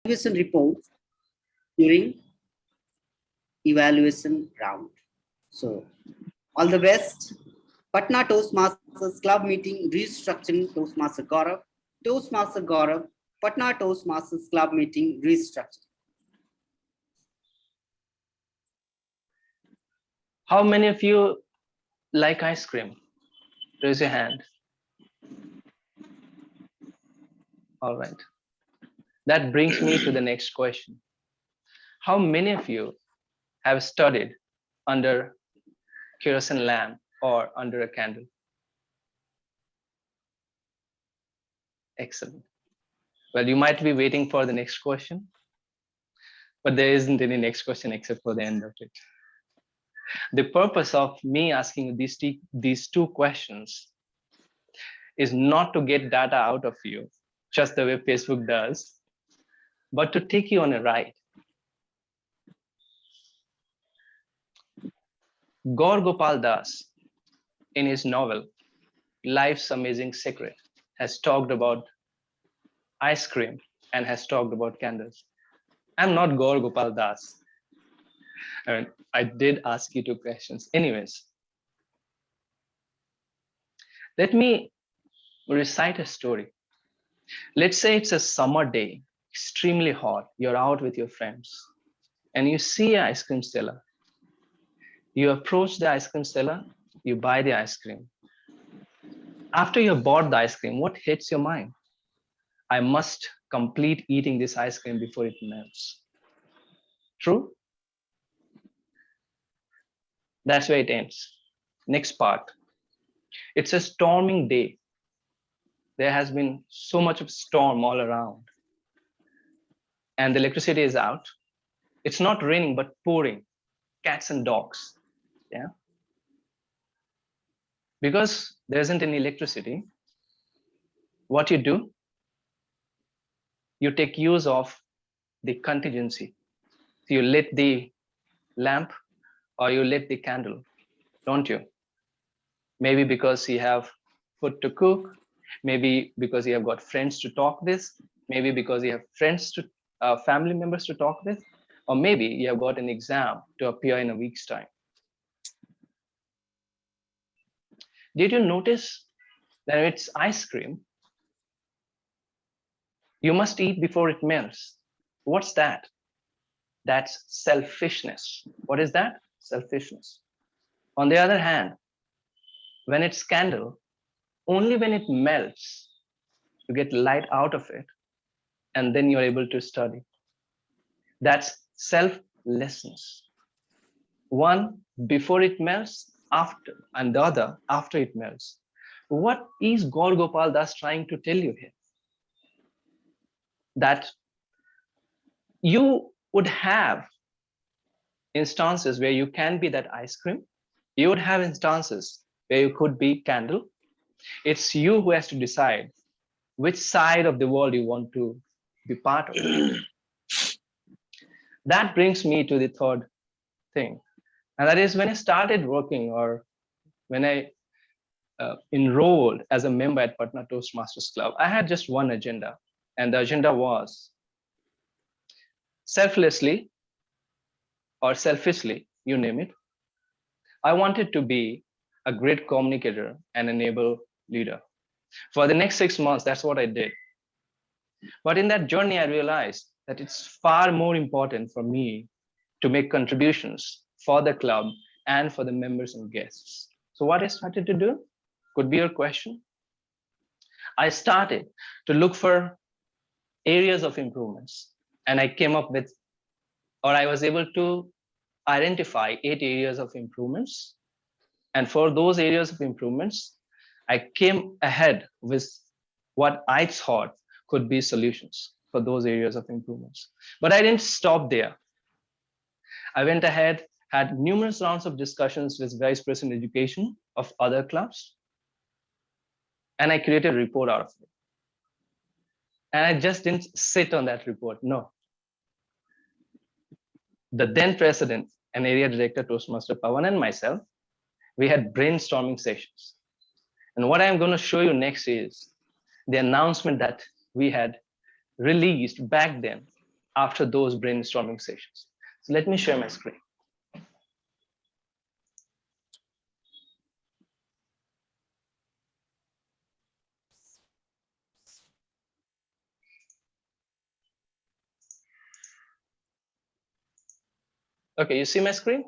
evaluation report during evaluation round. So, all the best. Patna Toastmasters Club meeting restructuring Toastmaster Gaurav. Toastmaster Gaurav, Patna Toastmasters Club meeting restructuring. How many of you like ice cream? Raise your hand. All right. That brings me to the next question. How many of you have studied under kerosene lamp or under a candle? Excellent. Well, you might be waiting for the next question, but there isn't any next question except for the end of it. The purpose of me asking you these two questions is not to get data out of you, just the way Facebook does, but to take you on a ride. Gaur Gopal Das, in his novel, Life's Amazing Secret, has talked about ice cream and has talked about candles. I'm not Gaur Gopal Das. I did ask you two questions. Anyways, let me recite a story. Let's say it's a summer day, extremely hot. You're out with your friends and you see an ice cream seller. You approach the ice cream seller, you buy the ice cream. After you bought the ice cream, what hits your mind? I must complete eating this ice cream before it melts. True? That's where it ends. Next part. It's a storming day. There has been so much of storm all around. And the electricity is out. It's not raining, but pouring. Cats and dogs. Yeah. Because there isn't any electricity, what you do, you take use of the contingency. So you lit the lamp or you lit the candle, don't you? Maybe because you have food to cook, maybe because you have got friends to talk with, maybe because you have friends to family members to talk with, or maybe you have got an exam to appear in a week's time. Did you notice that it's ice cream? You must eat before it melts. What's that? That's selfishness. What is that? Selfishness. On the other hand, when it's candle, only when it melts, you get light out of it, and then you're able to study. That's selflessness. One before it melts, after, and the other after it melts. What is Gaur Gopal Das trying to tell you here? That you would have instances where you can be that ice cream. You would have instances where you could be candle. It's you who has to decide which side of the world you want to be part of. That brings me to the third thing. And that is when I started working or when I enrolled as a member at Patna Toastmasters Club, I had just one agenda. And the agenda was selflessly or selfishly, you name it, I wanted to be a great communicator and enable leader. For the next 6 months, that's what I did. But in that journey, I realized that it's far more important for me to make contributions for the club and for the members and guests. So what I started to do could be your question. I started to look for areas of improvements, and I came up with, or I was able to identify 8 areas of improvements. And for those areas of improvements, I came ahead with what I thought could be solutions for those areas of improvements. But I didn't stop there. I went ahead, had numerous rounds of discussions with vice president education of other clubs, and I created a report out of it. And I just didn't sit on that report. No. The then president and area director, Toastmaster Pawan, and myself, we had brainstorming sessions. And what I'm going to show you next is the announcement that we had released back then after those brainstorming sessions. So let me share my screen. Okay, you see my screen?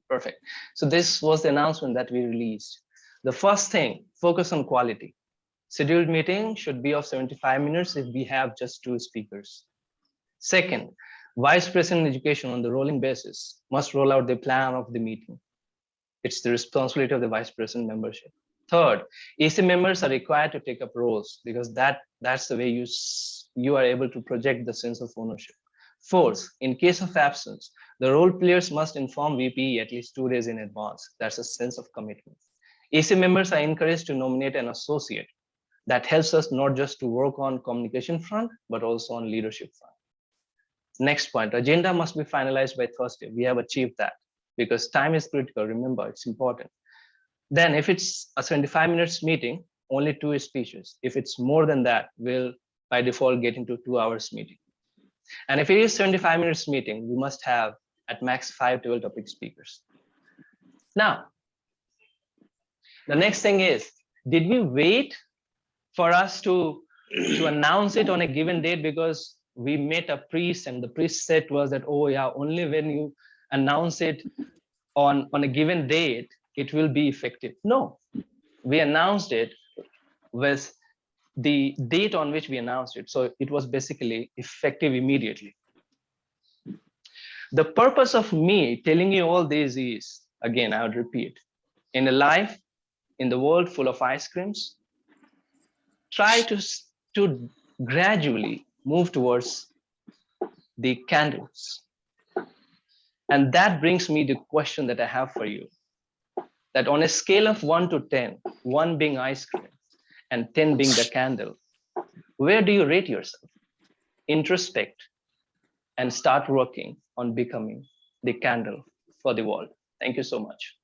Perfect. So this was the announcement that we released. The first thing, focus on quality. Scheduled meeting should be of 75 minutes if we have just 2 speakers. Second, vice president education on the rolling basis must roll out the plan of the meeting. It's the responsibility of the vice president membership. Third, AC members are required to take up roles because that's the way you are able to project the sense of ownership. Fourth, in case of absence, the role players must inform VPE at least 2 days in advance. That's a sense of commitment. AC members are encouraged to nominate an associate. That helps us not just to work on communication front, but also on leadership front. Next point, agenda must be finalized by Thursday. We have achieved that because time is critical. Remember, it's important. Then if it's a 75 minutes meeting, only 2 speeches. If it's more than that, we'll by default get into 2 hours meeting. And if it is 75 minutes meeting, we must have at max 5 table topic speakers. Now, the next thing is, did we wait for us to announce it on a given date because we met a priest and the priest said to us that, oh yeah, only when you announce it on a given date, it will be effective? No, we announced it with the date on which we announced it. So it was basically effective immediately. The purpose of me telling you all this is, again, I would repeat, in a life, in the world full of ice creams, try to gradually move towards the candles. And that brings me the question that I have for you, that on a scale of 1 to 10, 1 being ice cream and 10 being the candle, where do you rate yourself? Introspect and start working on becoming the candle for the world. Thank you so much.